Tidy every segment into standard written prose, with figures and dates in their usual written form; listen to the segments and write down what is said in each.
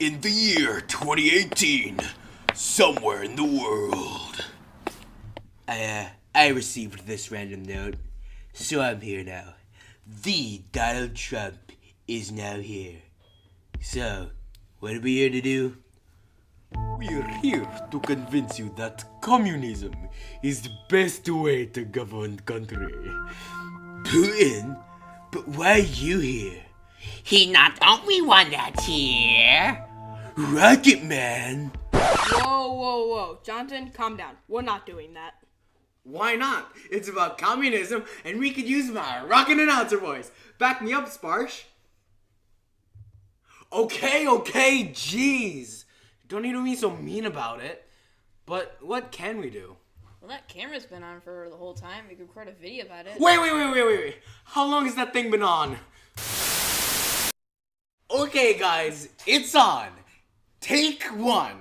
In the year 2018, somewhere in the world. I received this random note, so I'm here now. The Donald Trump is now here. So, what are we here to do? We're here to convince you that communism is the best way to govern country. Putin? But why are you here? He not only one that's here. Rocket Man! Whoa. Jonathan, calm down. We're not doing that. Why not? It's about communism, and we could use my rockin' announcer voice. Back me up, Sparsh. Okay, jeez. Don't need to be so mean about it. But what can we do? Well, that camera's been on for the whole time. We could record a video about it. Wait. How long has that thing been on? Okay, guys, it's on. Take one.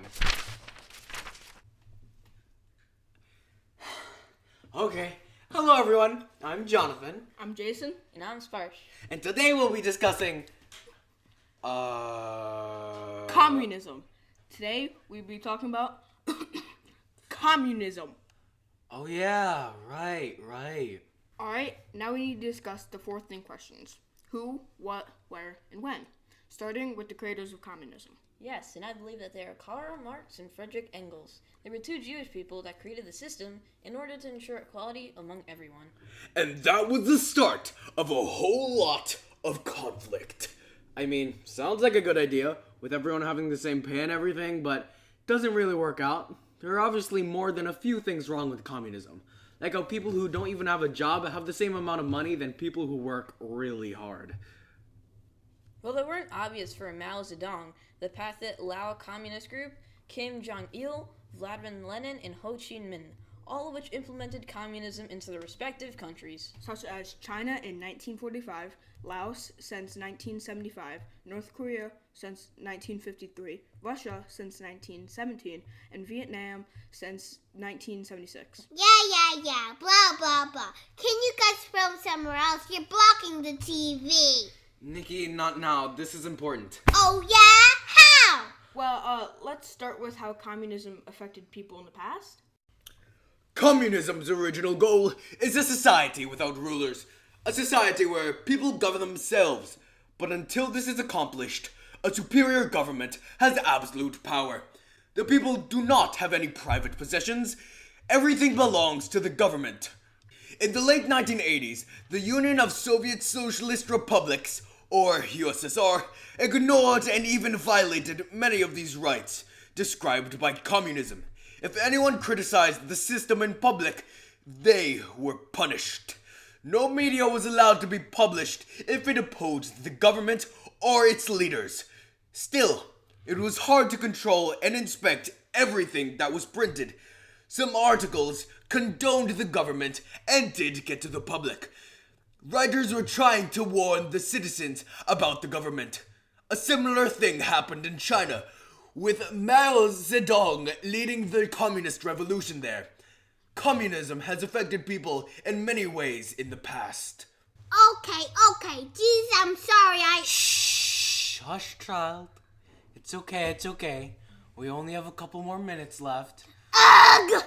Okay. Hello, everyone. I'm Jonathan. I'm Jason. And I'm Sparsh. And today we'll be discussing... Communism. Today, we'll be talking about communism. Oh, yeah. Right. Alright, now we need to discuss the four thing questions. Who, what, where, and when. Starting with the creators of communism. Yes, and I believe that they are Karl Marx and Friedrich Engels. They were two Jewish people that created the system in order to ensure equality among everyone. And that was the start of a whole lot of conflict. I mean, sounds like a good idea, with everyone having the same pay and everything, but doesn't really work out. There are obviously more than a few things wrong with communism. Like how people who don't even have a job have the same amount of money than people who work really hard. Well, they weren't obvious for Mao Zedong, the Pathet Lao Communist Group, Kim Jong-il, Vladimir Lenin, and Ho Chi Minh, all of which implemented communism into their respective countries. Such as China in 1945, Laos since 1975, North Korea since 1953, Russia since 1917, and Vietnam since 1976. Yeah, blah, blah. Can you guys film somewhere else? You're blocking the TV. Nikki, not now. This is important. Oh, yeah? How? Well, let's start with how communism affected people in the past. Communism's original goal is a society without rulers, a society where people govern themselves. But until this is accomplished, a superior government has absolute power. The people do not have any private possessions. Everything belongs to the government. In the late 1980s, the Union of Soviet Socialist Republics, or USSR, ignored and even violated many of these rights described by communism. If anyone criticized the system in public, they were punished. No media was allowed to be published if it opposed the government or its leaders. Still, it was hard to control and inspect everything that was printed. Some articles condoned the government and did get to the public. Writers were trying to warn the citizens about the government. A similar thing happened in China, with Mao Zedong leading the communist revolution there. Communism has affected people in many ways in the past. Okay. Jeez, I'm sorry, Shh, hush, child. It's okay. We only have a couple more minutes left. Ugh!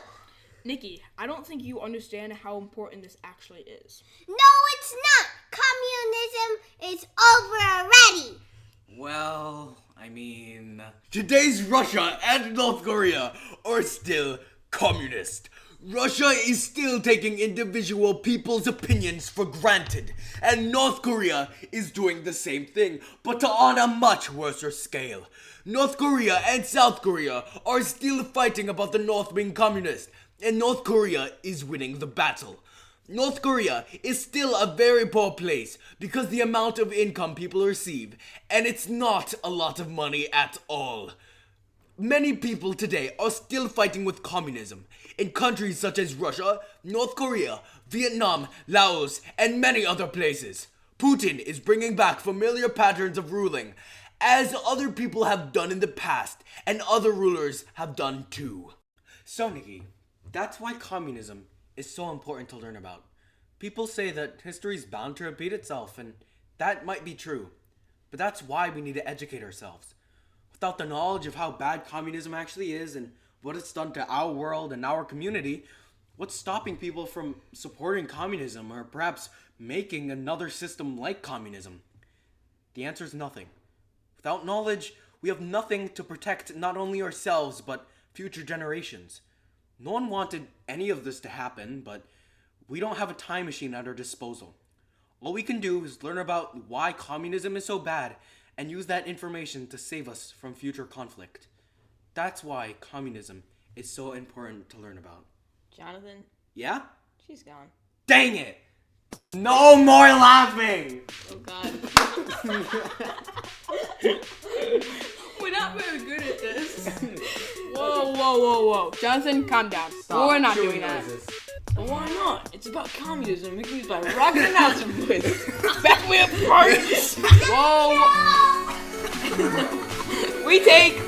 Nikki, I don't think you understand how important this actually is. No, it's not. Communism is over already. Well, I mean... Today's Russia and North Korea are still communist. Russia is still taking individual people's opinions for granted, and North Korea is doing the same thing, but on a much worse scale. North Korea and South Korea are still fighting about the North being communist, and North Korea is winning the battle. North Korea is still a very poor place because the amount of income people receive, and it's not a lot of money at all. Many people today are still fighting with communism in countries such as Russia, North Korea, Vietnam, Laos, and many other places. Putin is bringing back familiar patterns of ruling, as other people have done in the past, and other rulers have done too. So, Nikki, that's why communism is so important to learn about. People say that history is bound to repeat itself, and that might be true. But that's why we need to educate ourselves. Without the knowledge of how bad communism actually is and what it's done to our world and our community, what's stopping people from supporting communism or perhaps making another system like communism? The answer is nothing. Without knowledge, we have nothing to protect not only ourselves but future generations. No one wanted any of this to happen, but we don't have a time machine at our disposal. All we can do is learn about why communism is so bad and use that information to save us from future conflict. That's why communism is so important to learn about. Jonathan, Yeah? she's gone. Dang it! No more laughing! Oh God. We're not very good at this. Whoa. Jonathan, calm down. We're not doing that. But why not? It's about communism. We can use my rocket announcer voice. Back me up first. Whoa. We take